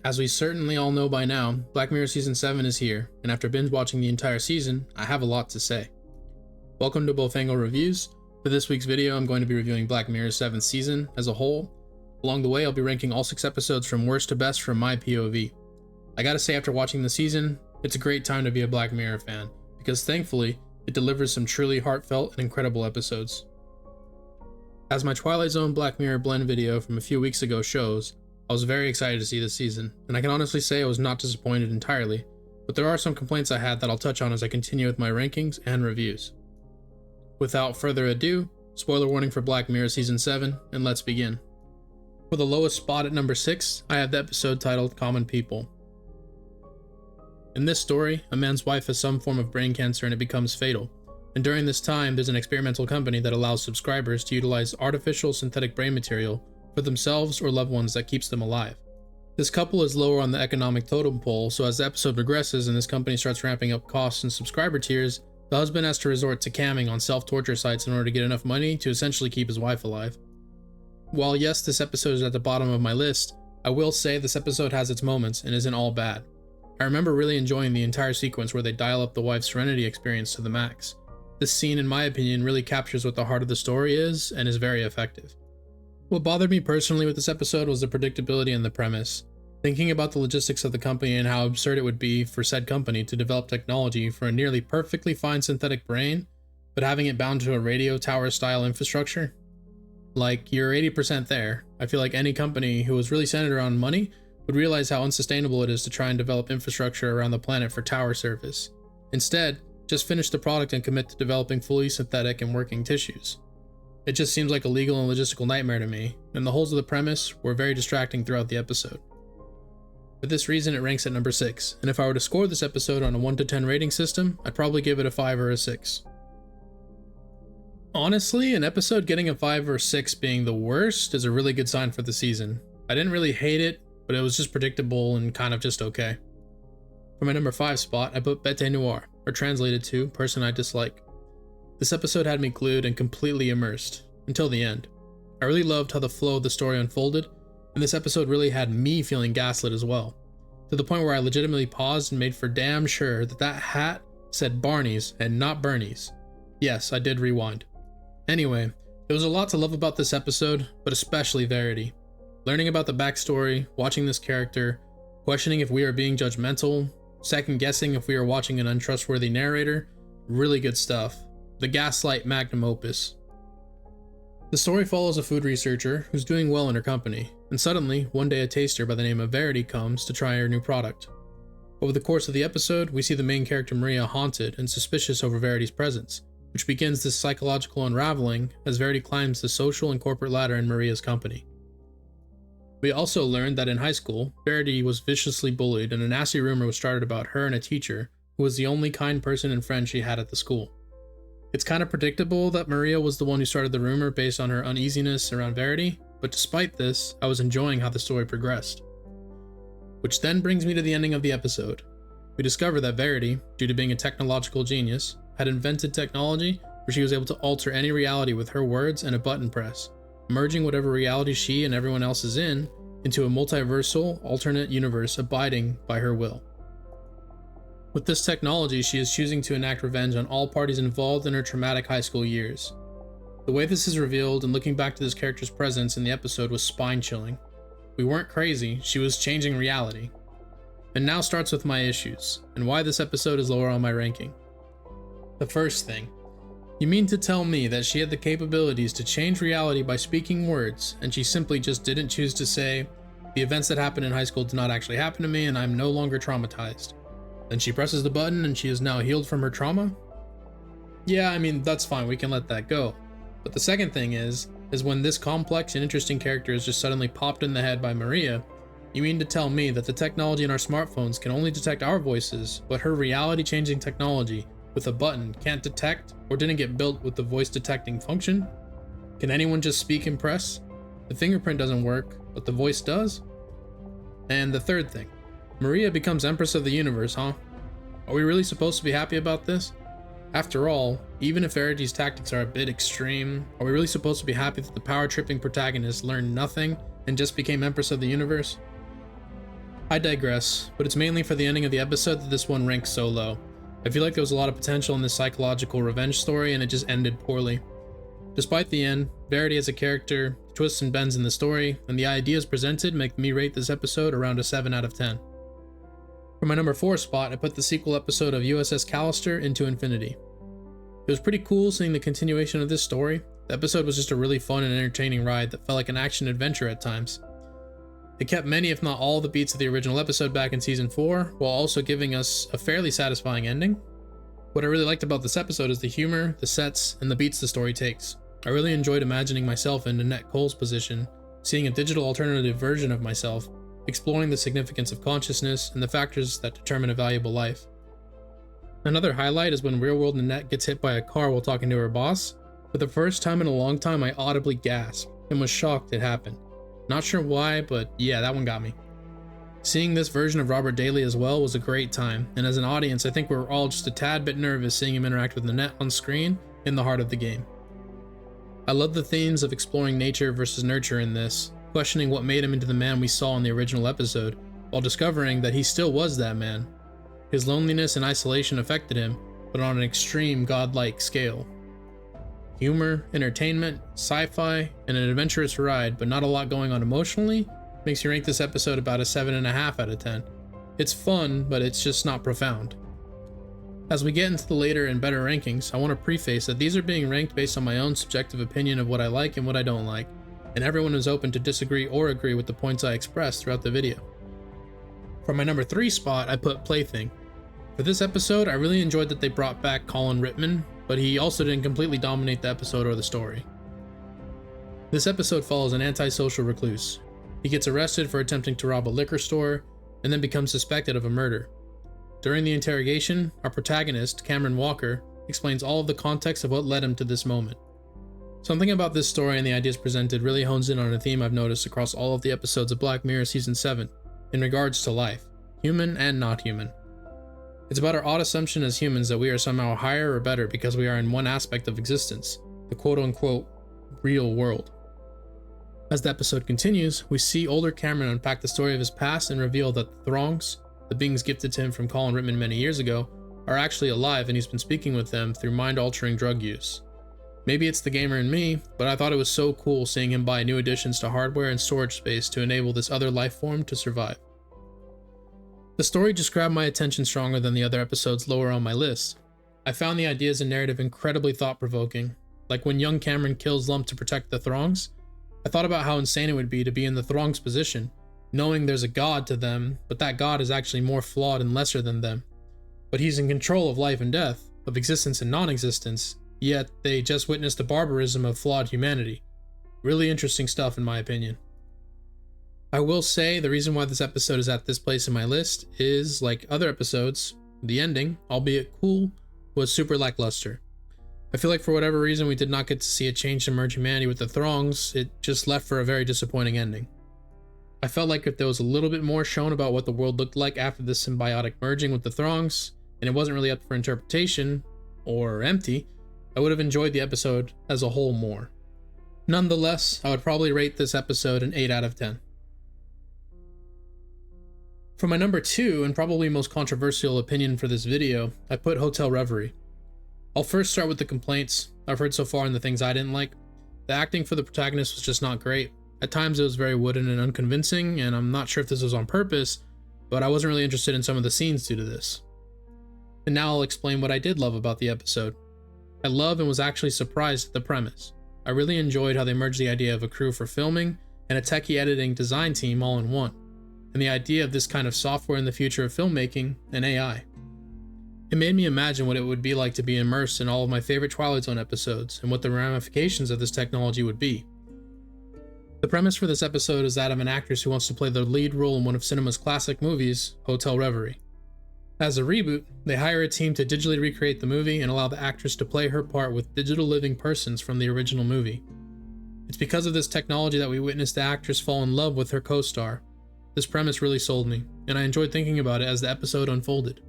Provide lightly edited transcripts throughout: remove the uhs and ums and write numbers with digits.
As we certainly all know by now, Black Mirror Season 7 is here, and after binge watching the entire season, I have a lot to say. Welcome to Both Angle Reviews. For this week's video, I'm going to be reviewing Black Mirror's 7th season as a whole. Along the way, I'll be ranking all 6 episodes from worst to best from my POV. I gotta say, after watching the season, it's a great time to be a Black Mirror fan, because thankfully, it delivers some truly heartfelt and incredible episodes. As my Twilight Zone Black Mirror blend video from a few weeks ago shows, I was very excited to see this season, and I can honestly say I was not disappointed entirely, but there are some complaints I had that I'll touch on as I continue with my rankings and reviews. Without further ado, spoiler warning for Black Mirror Season 7, and let's begin. For the lowest spot at number 6, I have the episode titled Common People. In this story, a man's wife has some form of brain cancer and it becomes fatal, and during this time there's an experimental company that allows subscribers to utilize artificial synthetic brain material for themselves or loved ones that keeps them alive. This couple is lower on the economic totem pole, so as the episode progresses and this company starts ramping up costs and subscriber tiers, the husband has to resort to camming on self-torture sites in order to get enough money to essentially keep his wife alive. While yes, this episode is at the bottom of my list, I will say this episode has its moments and isn't all bad. I remember really enjoying the entire sequence where they dial up the wife's Serenity experience to the max. This scene, in my opinion, really captures what the heart of the story is and is very effective. What bothered me personally with this episode was the predictability and the premise. Thinking about the logistics of the company and how absurd it would be for said company to develop technology for a nearly perfectly fine synthetic brain, but having it bound to a radio tower style infrastructure. Like, you're 80% there. I feel like any company who was really centered around money would realize how unsustainable it is to try and develop infrastructure around the planet for tower service. Instead, just finish the product and commit to developing fully synthetic and working tissues. It just seems like a legal and logistical nightmare to me, and the holes of the premise were very distracting throughout the episode. For this reason, it ranks at number 6, and if I were to score this episode on a 1 to 10 rating system, I'd probably give it a 5 or a 6. Honestly, an episode getting a 5 or 6 being the worst is a really good sign for the season. I didn't really hate it, but it was just predictable and kind of just okay. For my number 5 spot, I put Bete Noir, or translated to Person I Dislike. This episode had me glued and completely immersed, until the end. I really loved how the flow of the story unfolded, and this episode really had me feeling gaslit as well, to the point where I legitimately paused and made for damn sure that that hat said Barney's and not Bernie's. Yes, I did rewind. Anyway, there was a lot to love about this episode, but especially Verity. Learning about the backstory, watching this character, questioning if we are being judgmental, second guessing if we are watching an untrustworthy narrator, really good stuff. The gaslight magnum opus. The story follows a food researcher who's doing well in her company, and suddenly, one day a taster by the name of Verity comes to try her new product. Over the course of the episode, we see the main character Maria haunted and suspicious over Verity's presence, which begins this psychological unraveling as Verity climbs the social and corporate ladder in Maria's company. We also learned that in high school, Verity was viciously bullied and a nasty rumor was started about her and a teacher who was the only kind person and friend she had at the school. It's kind of predictable that Maria was the one who started the rumor based on her uneasiness around Verity, but despite this, I was enjoying how the story progressed. Which then brings me to the ending of the episode. We discover that Verity, due to being a technological genius, had invented technology where she was able to alter any reality with her words and a button press, merging whatever reality she and everyone else is in into a multiversal, alternate universe abiding by her will. With this technology, she is choosing to enact revenge on all parties involved in her traumatic high school years. The way this is revealed and looking back to this character's presence in the episode was spine-chilling. We weren't crazy, she was changing reality. And now starts with my issues, and why this episode is lower on my ranking. The first thing. You mean to tell me that she had the capabilities to change reality by speaking words, and she simply just didn't choose to say, the events that happened in high school did not actually happen to me and I'm no longer traumatized. Then she presses the button and she is now healed from her trauma? Yeah, I mean, that's fine, we can let that go. But the second thing is when this complex and interesting character is just suddenly popped in the head by Maria, you mean to tell me that the technology in our smartphones can only detect our voices, but her reality-changing technology with a button can't detect or didn't get built with the voice detecting function? Can anyone just speak and press? The fingerprint doesn't work, but the voice does? And the third thing. Maria becomes Empress of the Universe, huh? Are we really supposed to be happy about this? After all, even if Verity's tactics are a bit extreme, are we really supposed to be happy that the power-tripping protagonist learned nothing and just became Empress of the Universe? I digress, but it's mainly for the ending of the episode that this one ranks so low. I feel like there was a lot of potential in this psychological revenge story and it just ended poorly. Despite the end, Verity as a character, twists and bends in the story, and the ideas presented make me rate this episode around a 7 out of 10. For my number 4 spot, I put the sequel episode of USS Callister Into Infinity. It was pretty cool seeing the continuation of this story. The episode was just a really fun and entertaining ride that felt like an action adventure at times. It kept many, if not all, the beats of the original episode back in season 4, while also giving us a fairly satisfying ending. What I really liked about this episode is the humor, the sets, and the beats the story takes. I really enjoyed imagining myself in Annette Cole's position, seeing a digital alternative version of myself, exploring the significance of consciousness and the factors that determine a valuable life. Another highlight is when real-world Annette gets hit by a car while talking to her boss. For the first time in a long time, I audibly gasped and was shocked it happened. Not sure why, but yeah, that one got me. Seeing this version of Robert Daly as well was a great time, and as an audience, I think we were all just a tad bit nervous seeing him interact with Annette on screen in the heart of the game. I love the themes of exploring nature versus nurture in this, questioning what made him into the man we saw in the original episode, while discovering that he still was that man. His loneliness and isolation affected him, but on an extreme godlike scale. Humor, entertainment, sci-fi, and an adventurous ride, but not a lot going on emotionally, makes you rank this episode about a 7.5 out of 10. It's fun, but it's just not profound. As we get into the later and better rankings, I want to preface that these are being ranked based on my own subjective opinion of what I like and what I don't like, and everyone is open to disagree or agree with the points I express throughout the video. For my number 3 spot, I put Plaything. For this episode, I really enjoyed that they brought back Colin Rittman, but he also didn't completely dominate the episode or the story. This episode follows an antisocial recluse. He gets arrested for attempting to rob a liquor store, and then becomes suspected of a murder. During the interrogation, our protagonist, Cameron Walker, explains all of the context of what led him to this moment. Something about this story and the ideas presented really hones in on a theme I've noticed across all of the episodes of Black Mirror Season 7, in regards to life, human and not human. It's about our odd assumption as humans that we are somehow higher or better because we are in one aspect of existence, the quote-unquote real world. As the episode continues, we see older Cameron unpack the story of his past and reveal that the Throngs, the beings gifted to him from Colin Rittman many years ago, are actually alive and he's been speaking with them through mind-altering drug use. Maybe it's the gamer in me, but I thought it was so cool seeing him buy new additions to hardware and storage space to enable this other life form to survive. The story just grabbed my attention stronger than the other episodes lower on my list. I found the ideas and narrative incredibly thought-provoking. Like when young Cameron kills Lump to protect the Throngs, I thought about how insane it would be to be in the Throngs' position, knowing there's a god to them, but that god is actually more flawed and lesser than them. But he's in control of life and death, of existence and non-existence, yet they just witnessed the barbarism of flawed humanity. Really interesting stuff in my opinion. I will say the reason why this episode is at this place in my list is, like other episodes, the ending, albeit cool, was super lackluster. I feel like for whatever reason we did not get to see a change in merge humanity with the Throngs, it just left for a very disappointing ending. I felt like if there was a little bit more shown about what the world looked like after this symbiotic merging with the Throngs, and it wasn't really up for interpretation, or empty, I would have enjoyed the episode as a whole more. Nonetheless, I would probably rate this episode an 8 out of 10. For my number 2, and probably most controversial opinion for this video, I put Hotel Reverie. I'll first start with the complaints I've heard so far and the things I didn't like. The acting for the protagonist was just not great. At times it was very wooden and unconvincing, and I'm not sure if this was on purpose, but I wasn't really interested in some of the scenes due to this. And now I'll explain what I did love about the episode. I love and was actually surprised at the premise. I really enjoyed how they merged the idea of a crew for filming and a techie editing design team all in one, and the idea of this kind of software in the future of filmmaking and AI. It made me imagine what it would be like to be immersed in all of my favorite Twilight Zone episodes and what the ramifications of this technology would be. The premise for this episode is that of an actress who wants to play the lead role in one of cinema's classic movies, Hotel Reverie. As a reboot, they hire a team to digitally recreate the movie and allow the actress to play her part with digital living persons from the original movie. It's because of this technology that we witnessed the actress fall in love with her co-star. This premise really sold me, and I enjoyed thinking about it as the episode unfolded.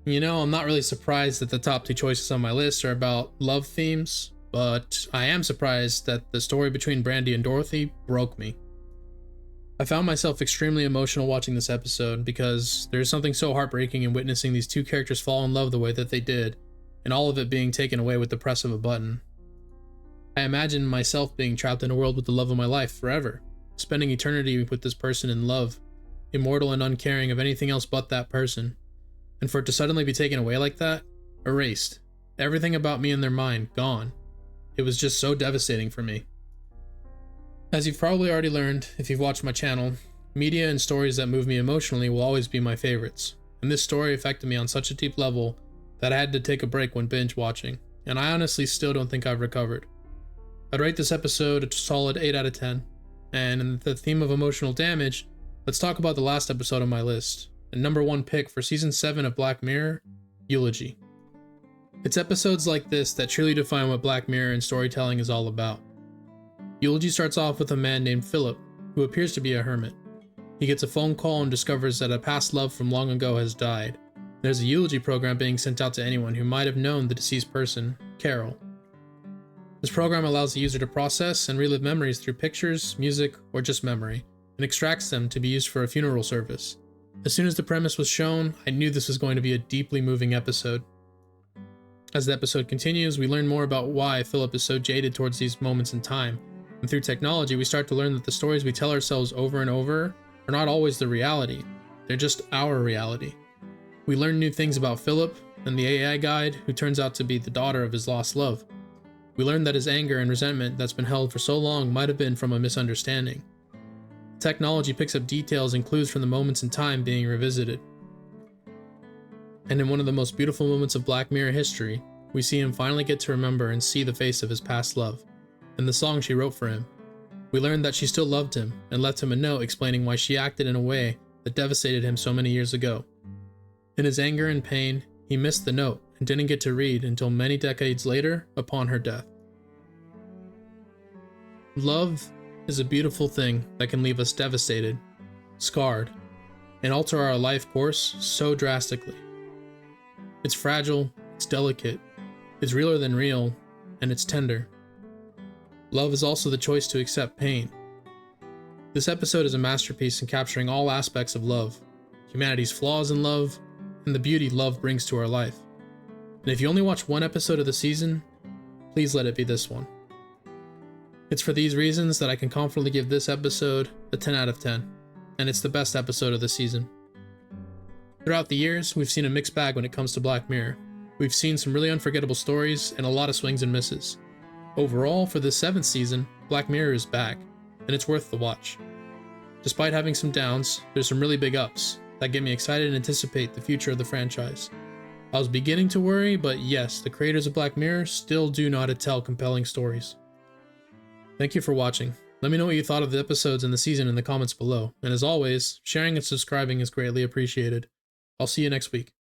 You know, I'm not really surprised that the top 2 choices on my list are about love themes, but I am surprised that the story between Brandy and Dorothy broke me. I found myself extremely emotional watching this episode because there's something so heartbreaking in witnessing these two characters fall in love the way that they did, and all of it being taken away with the press of a button. I imagine myself being trapped in a world with the love of my life forever, spending eternity with this person in love, immortal and uncaring of anything else but that person. And for it to suddenly be taken away like that, erased, everything about me in their mind gone. It was just so devastating for me. As you've probably already learned if you've watched my channel, media and stories that move me emotionally will always be my favorites, and this story affected me on such a deep level that I had to take a break when binge watching, and I honestly still don't think I've recovered. I'd rate this episode a solid 8 out of 10, and in the theme of emotional damage, let's talk about the last episode on my list, and number 1 pick for season 7 of Black Mirror, Eulogy. It's episodes like this that truly define what Black Mirror and storytelling is all about. Eulogy starts off with a man named Philip, who appears to be a hermit. He gets a phone call and discovers that a past love from long ago has died. There's a eulogy program being sent out to anyone who might have known the deceased person, Carol. This program allows the user to process and relive memories through pictures, music, or just memory, and extracts them to be used for a funeral service. As soon as the premise was shown, I knew this was going to be a deeply moving episode. As the episode continues, we learn more about why Philip is so jaded towards these moments in time, and through technology, we start to learn that the stories we tell ourselves over and over are not always the reality, they're just our reality. We learn new things about Philip and the AI guide, who turns out to be the daughter of his lost love. We learn that his anger and resentment that's been held for so long might have been from a misunderstanding. Technology picks up details and clues from the moments in time being revisited. And in one of the most beautiful moments of Black Mirror history, we see him finally get to remember and see the face of his past love, and the song she wrote for him. We learn that she still loved him and left him a note explaining why she acted in a way that devastated him so many years ago. In his anger and pain, he missed the note and didn't get to read until many decades later upon her death. Love is a beautiful thing that can leave us devastated, scarred, and alter our life course so drastically. It's fragile, it's delicate, it's realer than real, and it's tender. Love is also the choice to accept pain. This episode is a masterpiece in capturing all aspects of love, humanity's flaws in love, and the beauty love brings to our life. And if you only watch one episode of the season, please let it be this one. It's for these reasons that I can confidently give this episode a 10 out of 10, and it's the best episode of the season. Throughout the years, we've seen a mixed bag when it comes to Black Mirror. We've seen some really unforgettable stories and a lot of swings and misses. Overall, for this 7th season, Black Mirror is back, and it's worth the watch. Despite having some downs, there's some really big ups that get me excited and anticipate the future of the franchise. I was beginning to worry, but yes, the creators of Black Mirror still do know how to tell compelling stories. Thank you for watching. Let me know what you thought of the episodes and the season in the comments below, and as always, sharing and subscribing is greatly appreciated. I'll see you next week.